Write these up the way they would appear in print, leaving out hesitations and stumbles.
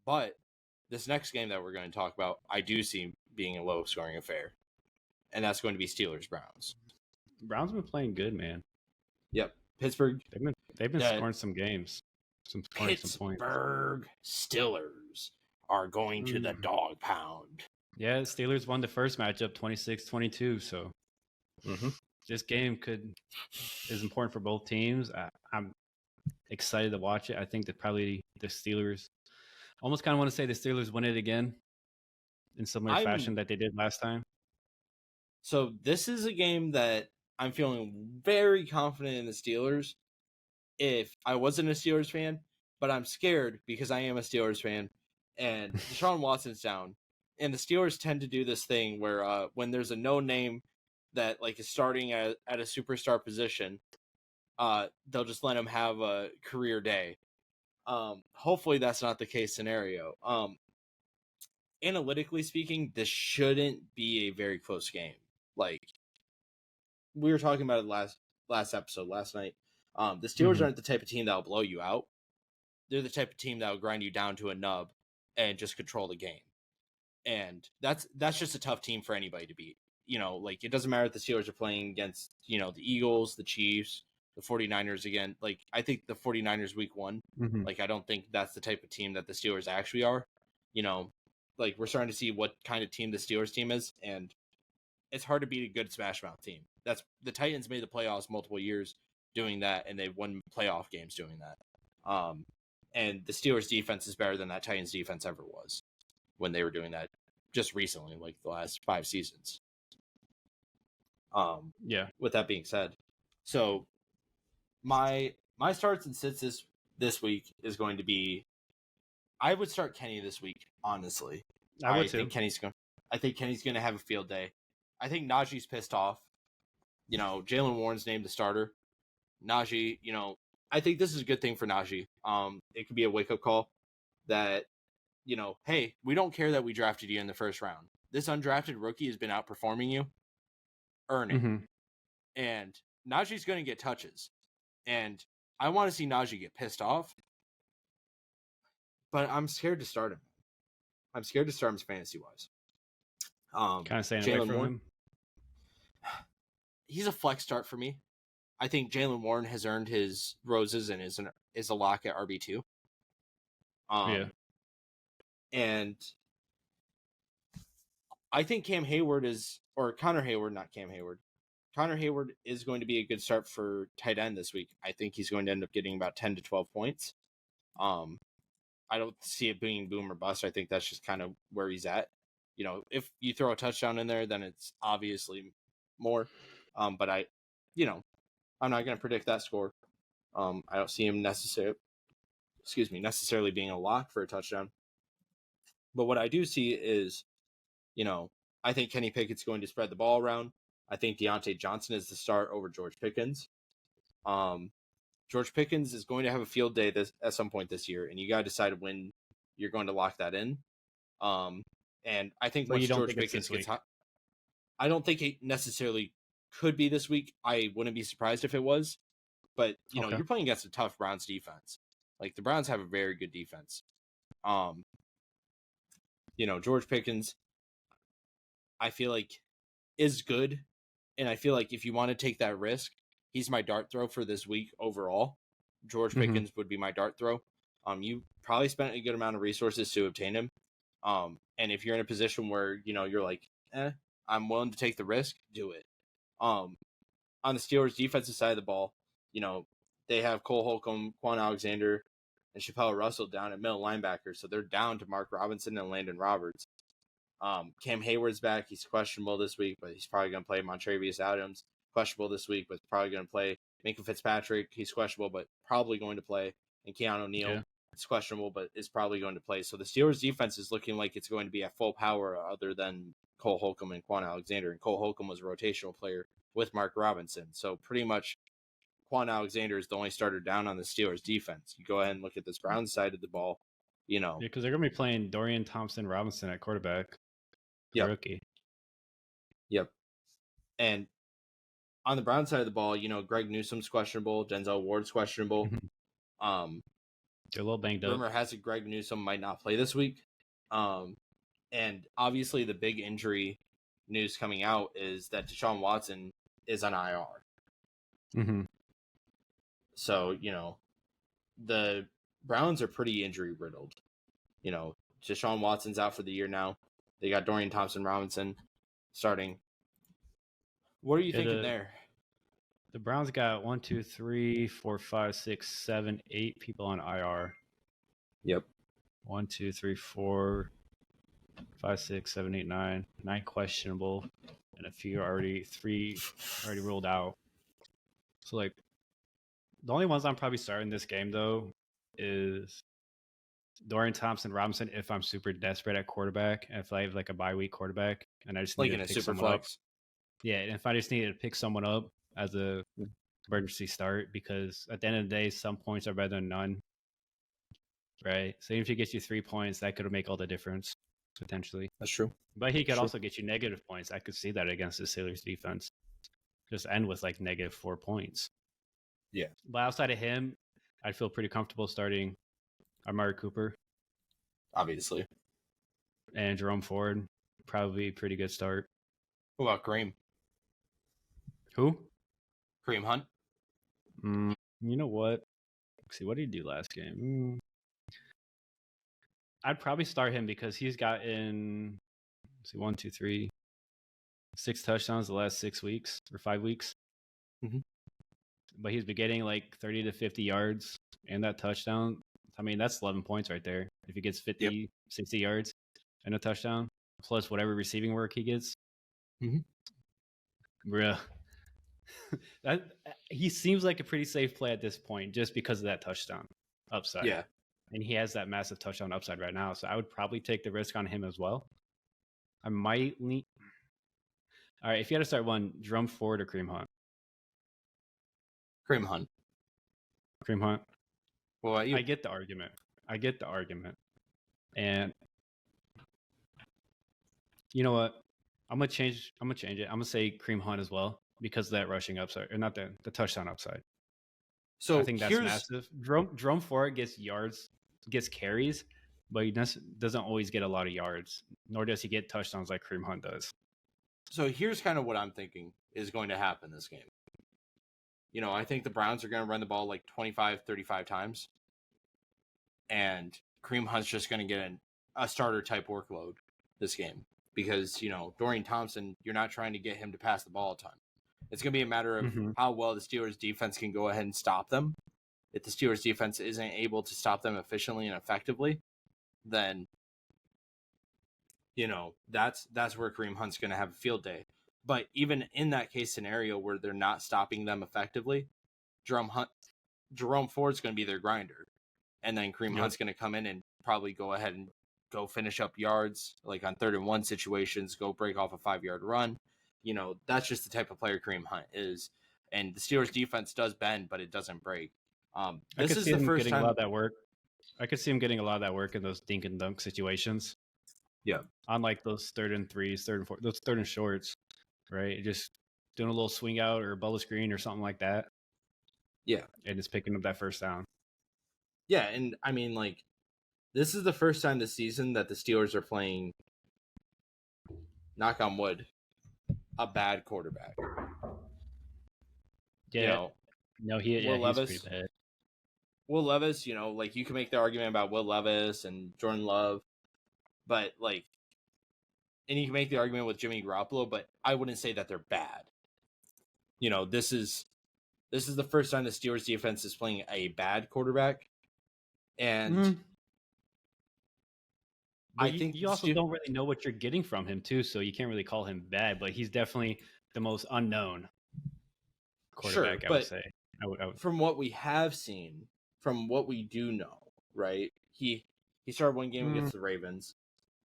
But this next game that we're going to talk about, I do see being a low-scoring affair, and that's going to be Steelers-Browns. Browns have been playing good, man. Yep, Pittsburgh. They've been scoring some games, some points. Pittsburgh Steelers are going to the dog pound. Yeah, Steelers won the first matchup 26-22, so this game is important for both teams. I'm excited to watch it. I think that probably the Steelers, almost kind of want to say the Steelers win it again in similar fashion that they did last time. So this is a game that I'm feeling very confident in the Steelers if I wasn't a Steelers fan, but I'm scared because I am a Steelers fan, and Deshaun Watson's down. And the Steelers tend to do this thing where when there's a no name that like is starting at a superstar position, they'll just let him have a career day. Hopefully that's not the case scenario. Analytically speaking, this shouldn't be a very close game. Like we were talking about it last episode last night. The Steelers aren't the type of team that will blow you out. They're the type of team that will grind you down to a nub and just control the game. And that's just a tough team for anybody to beat. You know, like it doesn't matter if the Steelers are playing against, you know, the Eagles, the Chiefs, the 49ers again. Like I think the 49ers week 1, like I don't think that's the type of team that the Steelers actually are. You know, like we're starting to see what kind of team the Steelers team is, and it's hard to beat a good smash mouth team. That's the Titans made the playoffs multiple years doing that, and they've won playoff games doing that. And the Steelers defense is better than that Titans defense ever was when they were doing that just recently, like the last 5 seasons. With that being said, so my starts and sits this week is going to be, I would start Kenny this week, honestly. I think Kenny's going to have a field day. I think Najee's pissed off. You know, Jalen Warren's named the starter. Najee, you know, I think this is a good thing for Najee. It could be a wake-up call that, you know, hey, we don't care that we drafted you in the first round. This undrafted rookie has been outperforming you. Earn it. And Najee's going to get touches. And I want to see Najee get pissed off. But I'm scared to start him. I'm scared to start him fantasy-wise. Kind of staying away from him. He's a flex start for me. I think Jalen Warren has earned his roses and is a lock at RB2. And I think Connor Hayward is going to be a good start for tight end this week. I think he's going to end up getting about 10 to 12 points. I don't see it being boom or bust. I think that's just kind of where he's at. You know, if you throw a touchdown in there, then it's obviously more. But I'm not going to predict that score. I don't see him necessarily being a lock for a touchdown. But what I do see is, you know, I think Kenny Pickett's going to spread the ball around. I think Deontay Johnson is the start over George Pickens. George Pickens is going to have a field day at some point this year, and you got to decide when you're going to lock that in. And I think once George Pickens gets hot, I don't think it necessarily could be this week. I wouldn't be surprised if it was. But, you know, you're playing against a tough Browns defense. Like, the Browns have a very good defense. You know, George Pickens, I feel like, is good. And I feel like if you want to take that risk, he's my dart throw for this week overall. George Pickens would be my dart throw. You probably spent a good amount of resources to obtain him. And if you're in a position where, you know, you're like, I'm willing to take the risk, do it. On the Steelers' defensive side of the ball, you know, they have Cole Holcomb, Quan Alexander, and Chappelle Russell down at middle linebacker. So they're down to Mark Robinson and Landon Roberts. Cam Hayward's back. He's questionable this week, but he's probably going to play. Montrevious Adams, questionable this week, but probably going to play. Minka Fitzpatrick, he's questionable, but probably going to play. And Keanu Neal, it's questionable, but is probably going to play. So the Steelers' defense is looking like it's going to be at full power other than Cole Holcomb and Quan Alexander. And Cole Holcomb was a rotational player with Mark Robinson. So pretty much Quan Alexander is the only starter down on the Steelers' defense. You go ahead and look at this Browns side of the ball, you know. Yeah, because they're going to be playing Dorian Thompson-Robinson at quarterback. Rookie. Yep. And on the Brown side of the ball, you know, Greg Newsom's questionable. Denzel Ward's questionable. They're a little banged up. Rumor has it Greg Newsome might not play this week. And obviously the big injury news coming out is that Deshaun Watson is on IR. Mm-hmm. So, the Browns are pretty injury riddled. Deshaun Watson's out for the year now. They got Dorian Thompson-Robinson starting. What are you thinking there? The Browns got 1, 2, 3, 4, 5, 6, 7, 8 people on IR. Yep. 1, 2, 3, 4, 5, 6, 7, 8, 9. 9 questionable, and a few already ruled out. So like, the only ones I'm probably starting this game though is Dorian Thompson-Robinson if I'm super desperate at quarterback, and if I have like a bye week quarterback and I just need to pick someone up. Yeah, and if I just needed to pick someone up as a emergency start, because at the end of the day, some points are better than none. Right? So even if he gets you 3 points, that could make all the difference, potentially. That's true. But he could also get you negative points. I could see that against the Steelers defense. Just end with like negative 4 points. Yeah. But outside of him, I'd feel pretty comfortable starting Amari Cooper. Obviously. And Jerome Ford, probably a pretty good start. What about Kareem? Who? Kareem Hunt. You know what? Let's see, what did he do last game? I'd probably start him because he's gotten 1, 2, 3, 6 touchdowns the last 6 weeks or 5 weeks. Mm-hmm. But he's been getting like 30 to 50 yards and that touchdown. I mean, that's 11 points right there. If he gets 50, 60 yards and a touchdown, plus whatever receiving work he gets. Mm-hmm. Bruh. He seems like a pretty safe play at this point just because of that touchdown upside. Yeah. And he has that massive touchdown upside right now. So I would probably take the risk on him as well. I might lean. All right, if you had to start one, Jerome Ford or Kareem Hunt? Kareem Hunt. Kareem Hunt. Well, I get the argument. And you know what? I'm gonna change it. I'm gonna say Kareem Hunt as well because of that rushing upside, or not the touchdown upside. So I think that's massive. Jerome Ford gets yards, gets carries, but he doesn't always get a lot of yards, nor does he get touchdowns like Kareem Hunt does. So here's kind of what I'm thinking is going to happen this game. I think the Browns are going to run the ball like 25, 35 times. And Kareem Hunt's just going to get a starter type workload this game. Because, Dorian Thompson, you're not trying to get him to pass the ball all the time. It's going to be a matter of how well the Steelers defense can go ahead and stop them. If the Steelers defense isn't able to stop them efficiently and effectively, then, that's where Kareem Hunt's going to have a field day. But even in that case scenario where they're not stopping them effectively, Jerome Ford's going to be their grinder. And then Kareem Hunt's going to come in and probably go ahead and go finish up yards, like on 3rd and 1 situations, go break off a 5-yard run. That's just the type of player Kareem Hunt is. And the Steelers defense does bend, but it doesn't break. This is the first time. A lot of that work. I could see him getting a lot of that work in those dink and dunk situations. Yeah. On like those 3rd and 3s, 3rd and 4, those 3rd and shorts, right? Just doing a little swing out or a bubble screen or something like that. Yeah. And just picking up that first down. Yeah, and I mean, like, this is the first time this season that the Steelers are playing, knock on wood, a bad quarterback. Yeah. He's pretty bad. Will Levis, like, you can make the argument about Will Levis and Jordan Love, but, like, and you can make the argument with Jimmy Garoppolo, but I wouldn't say that they're bad. This is the first time the Steelers defense is playing a bad quarterback. And I think you also don't really know what you're getting from him too, so you can't really call him bad, but he's definitely the most unknown quarterback, I would say. From what we have seen, from what we do know, right? He started one game against the Ravens.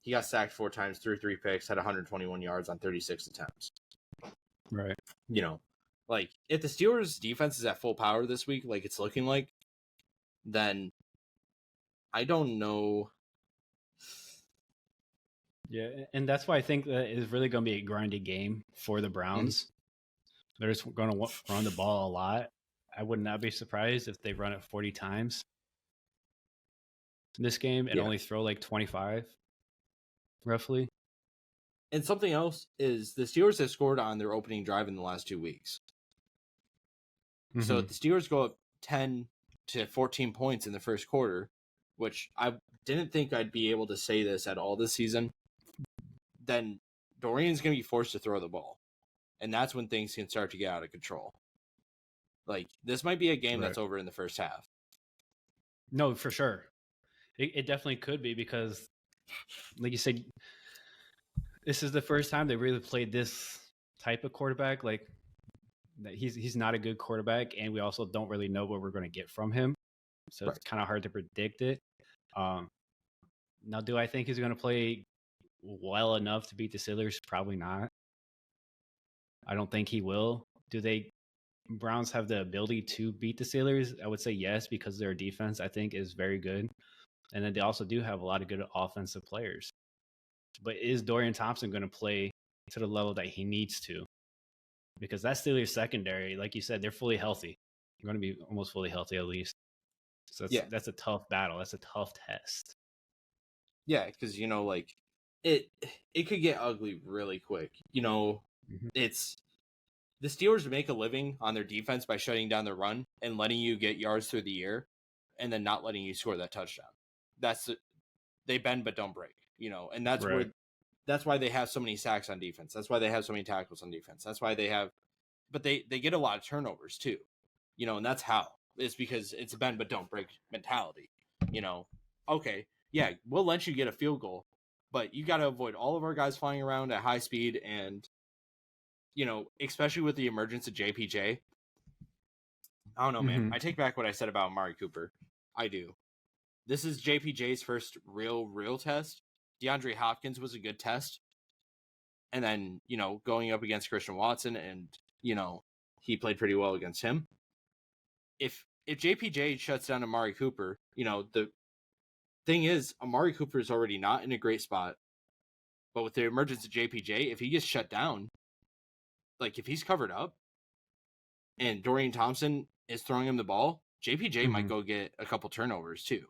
He got sacked 4 times, threw 3 picks, had 121 yards on 36 attempts. Right. Like, if the Steelers defense is at full power this week, like it's looking like, then I don't know. Yeah, and that's why I think that it's really going to be a grindy game for the Browns. They're just going to run the ball a lot. I would not be surprised if they run it 40 times. this game and only throw like 25, roughly. And something else is the Steelers have scored on their opening drive in the last 2 weeks. Mm-hmm. So if the Steelers go up 10 to 14 points in the first quarter, which I didn't think I'd be able to say this at all this season, then Dorian's going to be forced to throw the ball. And that's when things can start to get out of control. Like, this might be a game that's over in the first half. No, for sure. It definitely could be because, like you said, this is the first time they really played this type of quarterback. Like, he's not a good quarterback, and we also don't really know what we're going to get from him. So it's kind of hard to predict it. Now, do I think he's going to play well enough to beat the Steelers? Probably not. I don't think he will. Do they Browns have the ability to beat the Steelers? I would say yes, because their defense, I think, is very good. And then they also do have a lot of good offensive players. But is Dorian Thompson going to play to the level that he needs to? Because that Steelers secondary, like you said, they're fully healthy. They're going to be almost fully healthy at least. So that's a tough battle. That's a tough test. Yeah, because, like, it could get ugly really quick. It's the Steelers make a living on their defense by shutting down the run and letting you get yards through the air and then not letting you score that touchdown. They bend but don't break, and that's why they have so many sacks on defense. That's why they have so many tackles on defense. That's why but they get a lot of turnovers too, and that's how. It's because it's a bend but don't break mentality. Okay, yeah, we'll let you get a field goal, but you got to avoid all of our guys flying around at high speed and, especially with the emergence of JPJ. I don't know, man. I take back what I said about Amari Cooper. I do. This is JPJ's first real test. DeAndre Hopkins was a good test. And then, going up against Christian Watson and, he played pretty well against him. If JPJ shuts down Amari Cooper, the thing is, Amari Cooper is already not in a great spot. But with the emergence of JPJ, if he gets shut down, like if he's covered up and Dorian Thompson is throwing him the ball, JPJ might go get a couple turnovers too.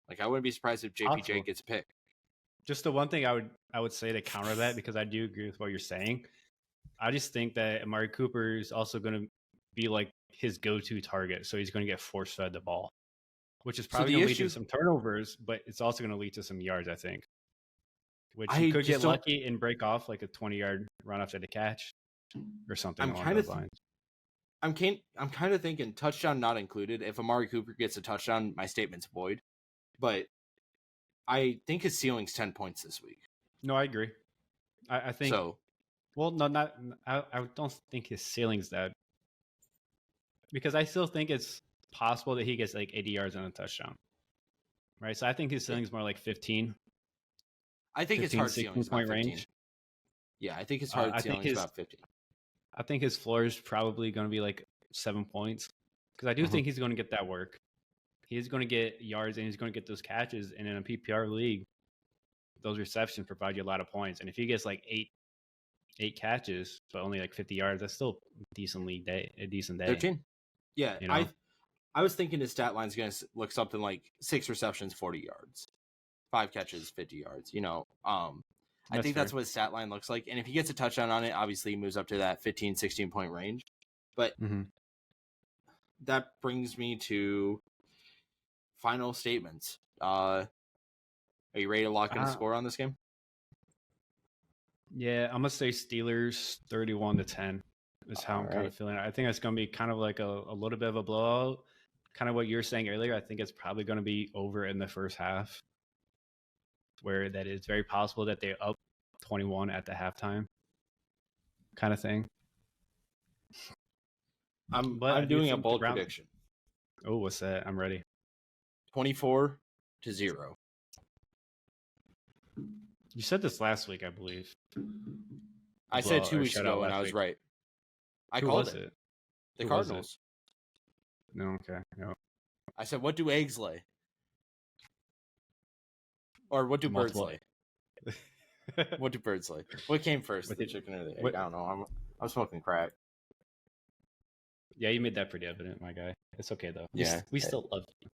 Like, I wouldn't be surprised if JPJ gets a pick. Just the one thing I would say to counter that, because I do agree with what you're saying. I just think that Amari Cooper is also going to be like his go-to target. So he's going to get force-fed the ball, which is probably going to lead to some turnovers, but it's also going to lead to some yards, I think. Which he could get lucky and break off like a 20-yard run after the catch or something along those lines. I'm kind of thinking touchdown not included. If Amari Cooper gets a touchdown, my statement's void. But I think his ceiling's 10 points this week. No, I agree. I think so. Well, no, I don't think his ceiling's that, because I still think it's possible that he gets like 80 yards on a touchdown. Right? So I think his ceiling's more like 15. I think his hard ceiling is about 15. Range. Yeah, I think his hard ceiling is about 15. I think his floor is probably going to be like 7 points, because I do think he's going to get that work. He's going to get yards and he's going to get those catches. And in a PPR league, those receptions provide you a lot of points. And if he gets like eight catches, but only like 50 yards, that's still a decent day. 13. Yeah, I was thinking his stat line's going to look something like 6 receptions, 40 yards. 5 catches, 50 yards, I think that's what his stat line looks like. And if he gets a touchdown on it, obviously he moves up to that 15, 16 point range. But that brings me to final statements. Are you ready to lock in a score on this game? Yeah, I'm going to say Steelers 31-10 is how I'm kind of feeling. I think it's going to be kind of like a little bit of a blowout. Kind of what you were saying earlier. I think it's probably going to be over in the first half, where that is very possible that they're up 21 at the halftime kind of thing. I'm doing a bold prediction. Oh, what's that? I'm ready. 24-0. You said this last week, I believe. I said 2 weeks ago, and I was right. I called it. The Cardinals. No, okay. No. I said, what do eggs lay? Or what do birds lay? What do birds lay? What came first, the chicken or the egg? I don't know. I'm smoking crack. Yeah, you made that pretty evident, my guy. It's okay, though. Yeah. We still love you.